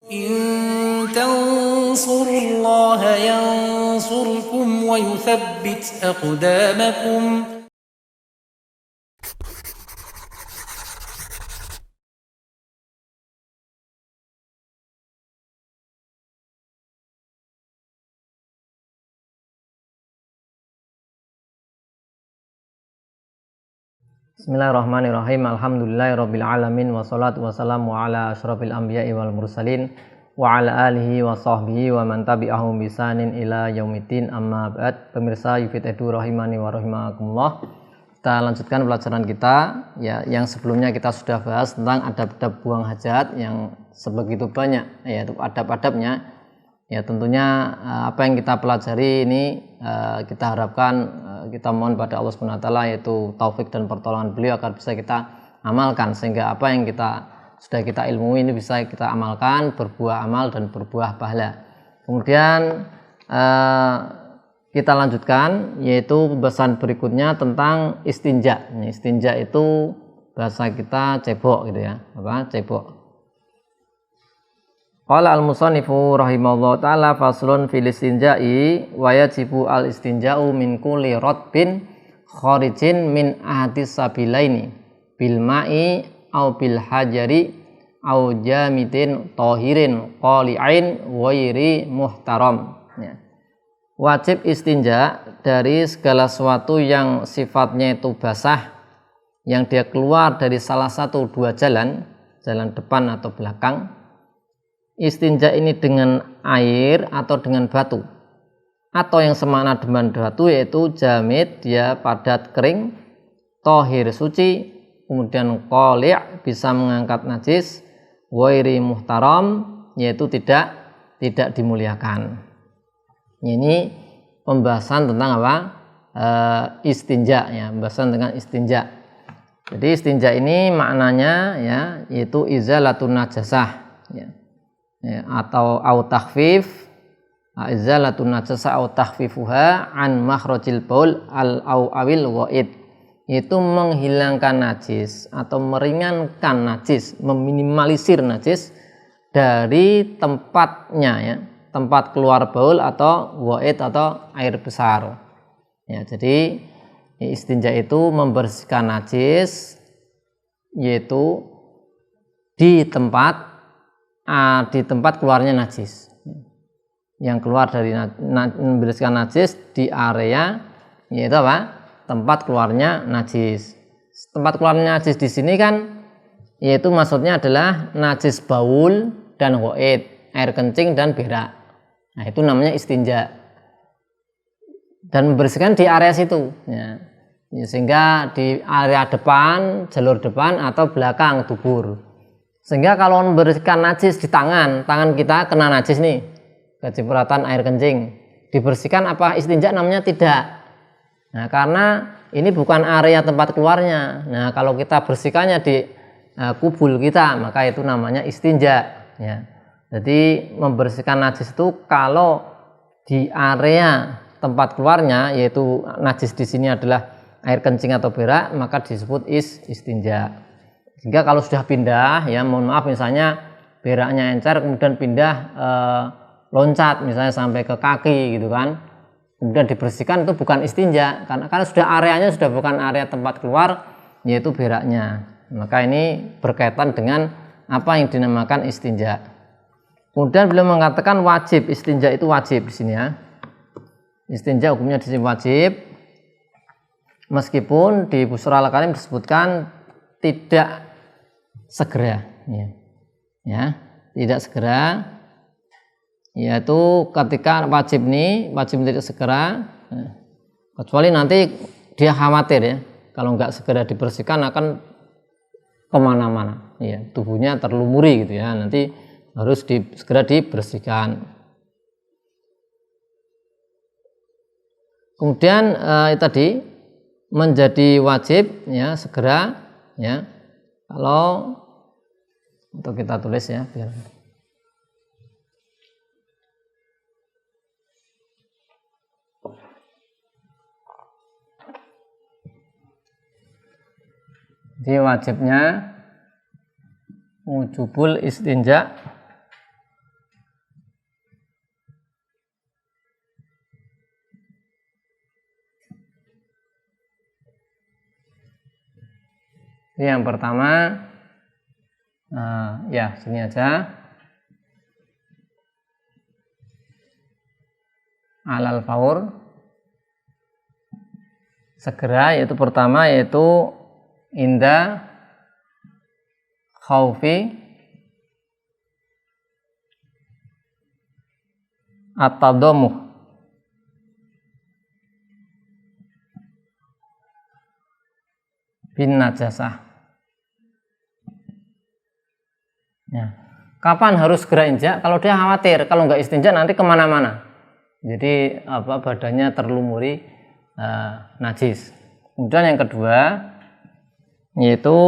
إن تنصروا الله ينصركم ويثبت أقدامكم. Bismillahirrahmanirrahim. Alhamdulillahirabbil alamin wassalatu wassalamu ala asyrofil anbiya'i wal mursalin wa ala alihi wa sahbihi wa man tabi'ahum bisanin ila yaumiddin, amma ba'd. Pemirsa Yufid Edu rahimani wa rahimakumullah. Kita lanjutkan pelajaran kita ya, yang sebelumnya kita sudah bahas tentang adab-adab buang hajat yang sebegitu banyak, yaitu adab-adabnya. Ya tentunya apa yang kita pelajari ini kita harapkan, kita mohon pada Allah Subhanahu wa taala yaitu taufik dan pertolongan beliau agar bisa kita amalkan, sehingga apa yang sudah kita ilmui ini bisa kita amalkan, berbuah amal dan berbuah pahala. Kemudian kita lanjutkan yaitu pembahasan berikutnya tentang istinja. Istinja itu bahasa kita cebok gitu ya, cebok. Qala al-musannifu rahimahullah ta'ala faslun fil istinja'i wa yajibu al-istinja'u min kulli ratbin kharijin min ahadis sabilaini bil ma'i au bil hajari au jamidin tahirin qali'in wairi muhtaram ya. Wajib istinja dari segala sesuatu yang sifatnya itu basah, yang dia keluar dari salah satu dua jalan depan atau belakang. Istinja ini dengan air atau dengan batu, atau yang semakna dengan batu yaitu jamid, dia padat kering, tohir suci, kemudian qali' bisa mengangkat najis, wairi muhtaram yaitu tidak dimuliakan. Ini pembahasan tentang apa? Istinja ya, pembahasan tentang istinja. Jadi istinja ini maknanya ya yaitu izalatun najasah ya. Ya, atau au takhfif, izalatun najasah au takhfifuha an makhrajil baul al au awil ghaid, itu menghilangkan najis atau meringankan najis, meminimalisir najis dari tempatnya ya, tempat keluar baul atau ghaid atau air besar ya. Jadi istinja itu membersihkan najis yaitu di tempat keluarnya najis, yang keluar dari membersihkan najis di area yaitu apa? Tempat keluarnya najis. Tempat keluarnya najis di sini kan yaitu maksudnya adalah najis baul dan ghaid, air kencing dan berak. Nah, itu namanya istinja. Dan membersihkan di area situ ya. Sehingga di area depan, jalur depan atau belakang dubur. Sehingga kalau membersihkan najis di tangan kita kena najis nih, kecipratan air kencing, dibersihkan apa istinja namanya? Tidak. Nah, karena ini bukan area tempat keluarnya. Nah, kalau kita bersihkannya di kubul kita, maka itu namanya istinja ya. Jadi membersihkan najis itu kalau di area tempat keluarnya, yaitu najis di sini adalah air kencing atau berak, maka disebut istinja. Sehingga kalau sudah pindah ya, mohon maaf, misalnya beraknya encer kemudian pindah loncat misalnya sampai ke kaki gitu kan, kemudian dibersihkan, itu bukan istinja karena sudah areanya sudah bukan area tempat keluar yaitu beraknya. Maka ini berkaitan dengan apa yang dinamakan istinja. Kemudian beliau mengatakan wajib, istinja itu wajib di sini ya. Istinja hukumnya di sini wajib, meskipun di Busra al-Karim disebutkan tidak segera ya, tidak segera, yaitu ketika wajib tidak segera ya, kecuali nanti dia khawatir ya, kalau nggak segera dibersihkan akan kemana-mana ya, tubuhnya terlumuri gitu ya, nanti harus segera dibersihkan. Kemudian tadi menjadi wajib ya segera ya, kalau untuk kita tulis ya biar jadi wajibnya wujubul istinja Yang pertama, ya sini aja. Alal faur, segera, yaitu pertama yaitu inda khaufi at-tadamuh, bin najasah. Ya. Kapan harus segera injak? Kalau dia khawatir, kalau nggak istinja nanti kemana-mana. Jadi badannya terlumuri najis. Kemudian yang kedua yaitu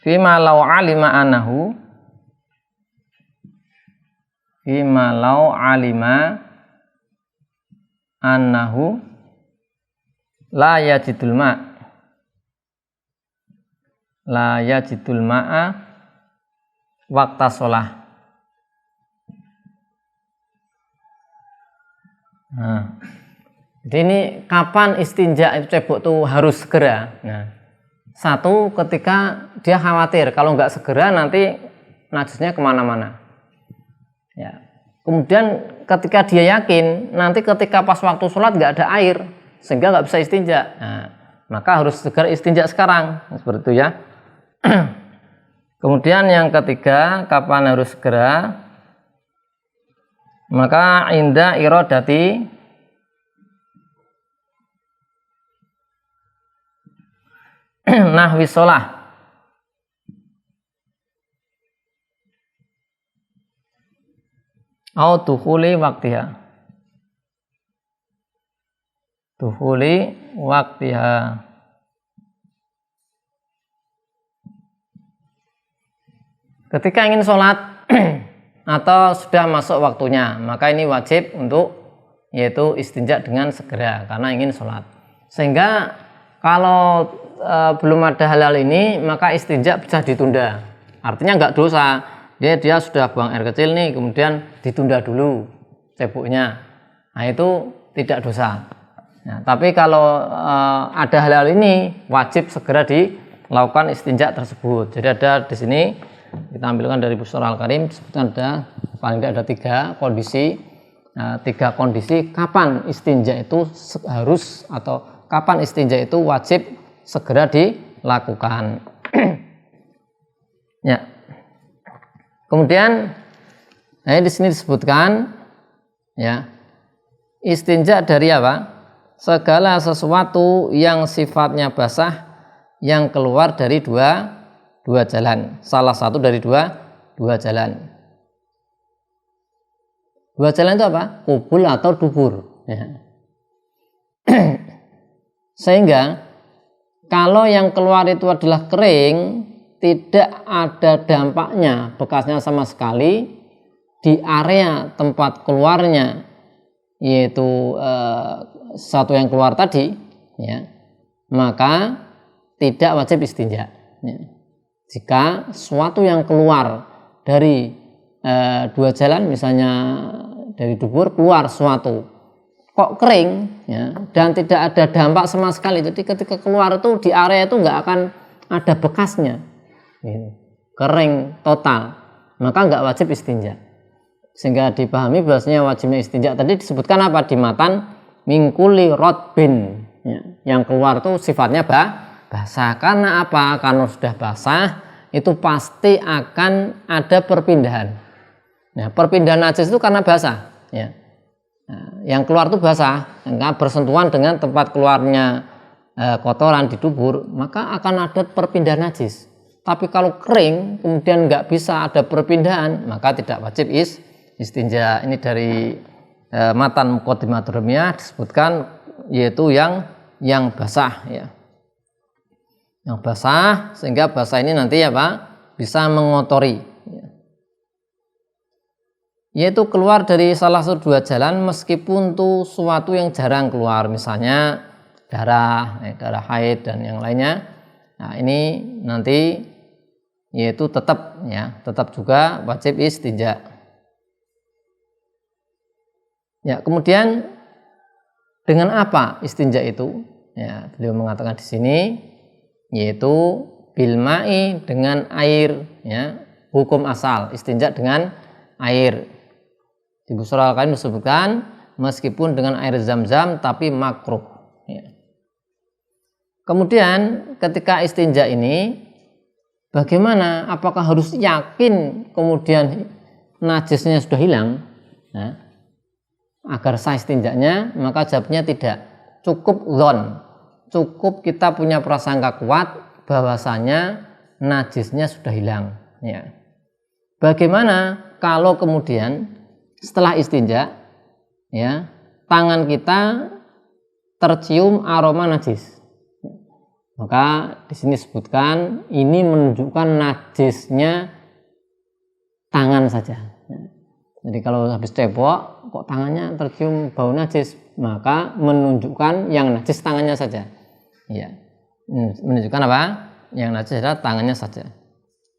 fima law alima annahu, fima law alima annahu la yajidul ma', la yajidul ma'a waqta sholah. Nah, jadi ini kapan istinja itu cebok tuh harus segera. Nah, satu, ketika dia khawatir kalau nggak segera nanti najisnya kemana-mana. Ya. Kemudian ketika dia yakin nanti ketika pas waktu sholat nggak ada air sehingga nggak bisa istinja, nah, maka harus segera istinja sekarang. Seperti itu ya. Kemudian yang ketiga, kapan harus segera? Maka inda iradati nahwi sholah, au dukhuli waktiha, dukhuli waktiha. Ketika ingin sholat atau sudah masuk waktunya, maka ini wajib untuk yaitu istinja dengan segera karena ingin sholat. Sehingga kalau belum ada halal ini, maka istinja bisa ditunda. Artinya nggak dosa. Dia sudah buang air kecil nih, kemudian ditunda dulu ceboknya. Nah itu tidak dosa. Nah, tapi kalau ada halal ini, wajib segera dilakukan istinja tersebut. Jadi ada di sini kita ambilkan dari Busra Al-Karim, sebutkan ada paling tidak ada 3 kondisi. Nah, 3 kondisi kapan istinja itu harus atau kapan istinja itu wajib segera dilakukan. Ya. Kemudian di sini disebutkan ya, istinja dari apa? Segala sesuatu yang sifatnya basah yang keluar dari dua jalan, salah satu dari dua jalan. Dua jalan itu apa? Kubul atau dubur. Ya. Sehingga kalau yang keluar itu adalah kering, tidak ada dampaknya, bekasnya sama sekali di area tempat keluarnya, yaitu satu yang keluar tadi, ya, maka tidak wajib istinja. Ya. Jika suatu yang keluar dari 2 jalan, misalnya dari dubur keluar suatu kok kering, ya, dan tidak ada dampak sama sekali, jadi ketika keluar itu di area itu nggak akan ada bekasnya, gitu. Kering total, maka nggak wajib istinja. Sehingga dipahami bahwasanya wajibnya istinja tadi disebutkan apa di matan mingkuli rotbin, ya, yang keluar itu sifatnya basah. Karena apa? Karena sudah basah itu pasti akan ada perpindahan. Nah, perpindahan najis itu karena basah, ya. Nah, yang keluar itu basah, karena bersentuhan dengan tempat keluarnya kotoran di dubur, maka akan ada perpindahan najis. Tapi kalau kering kemudian nggak bisa ada perpindahan, maka tidak wajib istinja. Ini dari matan Muqaddimatur Rumiyah disebutkan yaitu yang basah, ya. Yang basah, sehingga basah ini nanti apa? Bisa mengotori, ya. Yaitu keluar dari salah satu 2 jalan meskipun itu suatu yang jarang keluar, misalnya darah haid dan yang lainnya. Nah, ini nanti yaitu tetap juga wajib istinja. Ya, kemudian dengan apa istinja itu? Ya, beliau mengatakan di sini yaitu bil ma'i dengan air, ya. Hukum asal istinja dengan air. Di Busra Al-Karim disebutkan meskipun dengan air zam-zam tapi makruh, ya. Kemudian ketika istinja ini bagaimana? Apakah harus yakin kemudian najisnya sudah hilang, nah, agar sah istinjanya? Maka jawabnya tidak. Cukup dzon, cukup kita punya prasangka kuat bahwasanya najisnya sudah hilang, ya. Bagaimana kalau kemudian setelah istinja, ya, tangan kita tercium aroma najis? Maka di sini disebutkan ini menunjukkan najisnya tangan saja. Jadi kalau habis cebok kok tangannya tercium bau najis, maka menunjukkan yang najis tangannya saja. Ya. Menunjukkan apa? Yang najis adalah tangannya saja.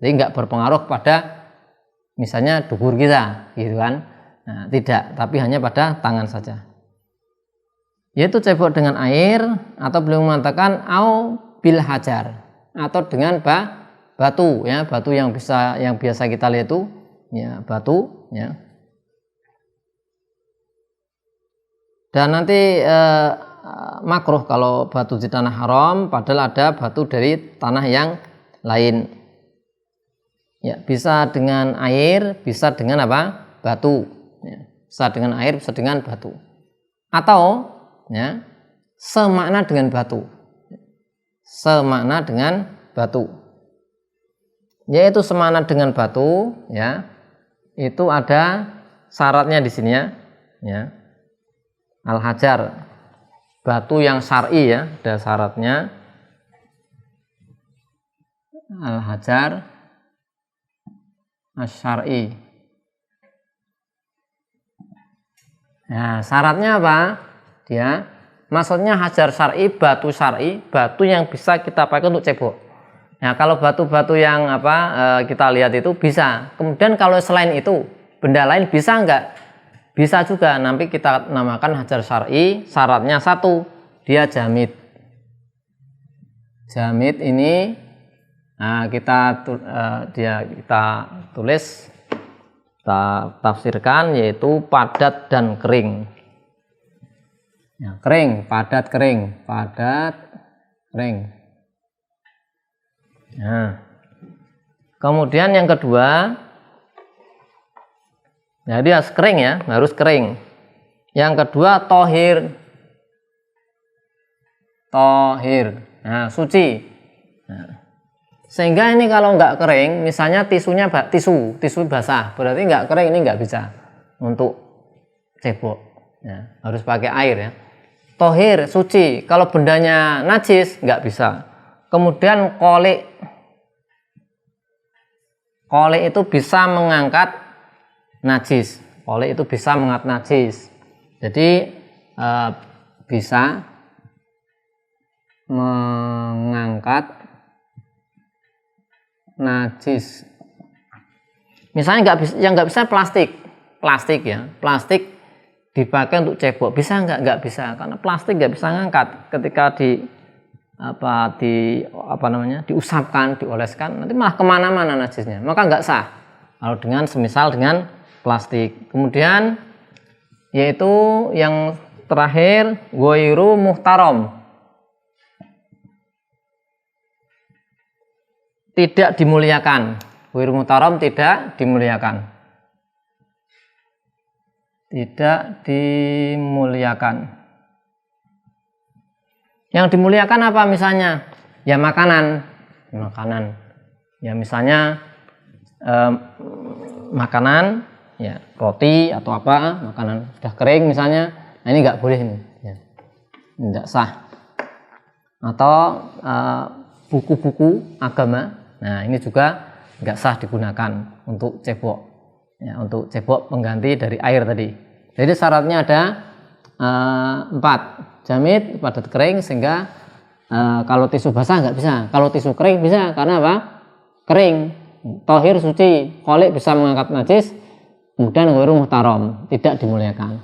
Jadi enggak berpengaruh pada misalnya dukur kita, gitu kan? Nah, tidak, tapi hanya pada tangan saja. Yaitu cebok dengan air, atau beliau mengatakan au bil hajar, atau dengan batu, ya, batu yang biasa kita lihat itu, ya, batu, ya. Dan nanti makruh kalau batu di tanah haram, padahal ada batu dari tanah yang lain. Ya, bisa dengan air, bisa dengan apa? Batu. Ya, bisa dengan air, bisa dengan batu. Atau, ya, semakna dengan batu. Semakna dengan batu. Yaitu semakna dengan batu, ya. Itu ada syaratnya di sini, ya. Al-hajar, batu yang syar'i, ya, ada syaratnya. Al-hajar asy-syar'i. Nah, syaratnya apa? Dia maksudnya hajar syar'i, batu syar'i, batu yang bisa kita pakai untuk cebok. Nah, kalau batu-batu yang kita lihat itu bisa. Kemudian kalau selain itu benda lain bisa enggak? Bisa juga. Nanti kita namakan hajar syar'i. Syaratnya satu, dia jamid. Jamid ini kita tulis, kita tafsirkan yaitu padat dan kering. Ya, kering, padat, kering, padat, kering. Nah, kemudian yang kedua, ya, dia harus kering, ya, harus kering. Yang kedua tohir, nah, suci. Nah, sehingga ini kalau nggak kering, misalnya tisunya tisu basah, berarti nggak kering, ini nggak bisa untuk cebok, ya, harus pakai air, ya. Tohir, suci. Kalau bendanya najis nggak bisa. Kemudian kolik itu bisa mengangkat najis. Kolik itu bisa mengangkat najis. Jadi bisa mengangkat najis. Misalnya nggak bisa plastik, ya, plastik dipakai untuk cebok, bisa nggak bisa, karena plastik nggak bisa ngangkat ketika diusapkan, dioleskan, nanti malah kemana-mana najisnya, maka nggak sah. Kalau semisal dengan plastik. Kemudian yaitu yang terakhir ghairu muhtaram, tidak dimuliakan. Ghairu muhtaram, tidak dimuliakan. Tidak dimuliakan. Yang dimuliakan apa misalnya? Ya makanan. Ya misalnya makanan, ya roti atau apa, makanan sudah kering misalnya. Nah, ini nggak boleh ini. Ya. Tidak sah. Atau buku-buku agama. Nah, ini juga nggak sah digunakan untuk cebok. Ya, untuk cebok pengganti dari air tadi. Jadi syaratnya ada 4. Jamid, padat, kering, sehingga kalau tisu basah nggak bisa. Kalau tisu kering bisa, karena apa? Kering. Tohir, suci. Kolik bisa mengangkat najis. Kemudian ghairu muhtaram, tidak dimuliakan.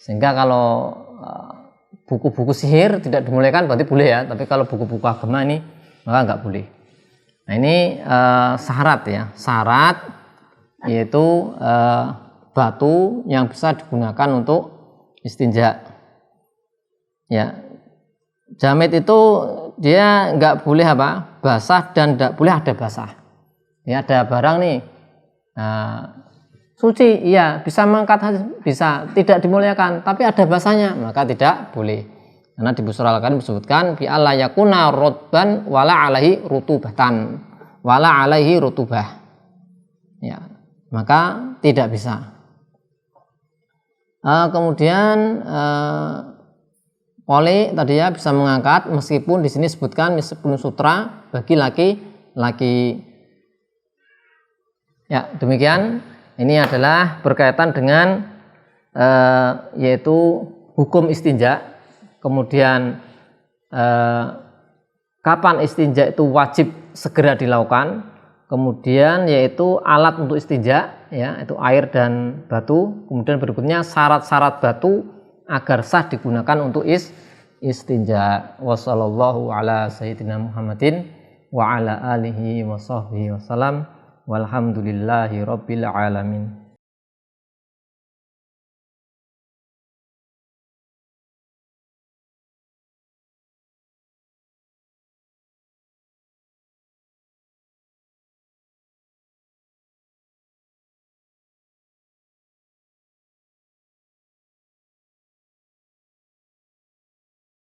Sehingga kalau buku-buku sihir tidak dimulaikan berarti boleh ya, tapi kalau buku-buku agama ini maka nggak boleh. Nah ini syarat ya, syarat yaitu batu yang bisa digunakan untuk istinja. Ya, jamit itu dia nggak boleh apa, basah dan nggak boleh ada basah. Ya ada barang nih, suci, iya bisa mengangkat bisa, tidak dimuliakan, tapi ada basahnya maka tidak boleh. Karena di Busral Al-Karim disebutkan bi alla yakuna rotban wala alaihi rutubatan wala alaihi rutubah. Ya, maka tidak bisa. Kemudian poli tadi ya bisa mengangkat, meskipun di sini disebutkan meskipun sutra bagi laki-laki. Ya, demikian. Ini adalah berkaitan dengan yaitu hukum istinja. Kemudian kapan istinja itu wajib segera dilakukan. Kemudian yaitu alat untuk istinja, ya, itu air dan batu. Kemudian berikutnya syarat-syarat batu agar sah digunakan untuk istinja. Wassallallahu ala sayyidina Muhammadin wa ala alihi wa sahbihi wasallam. Walhamdulillahi rabbil alamin.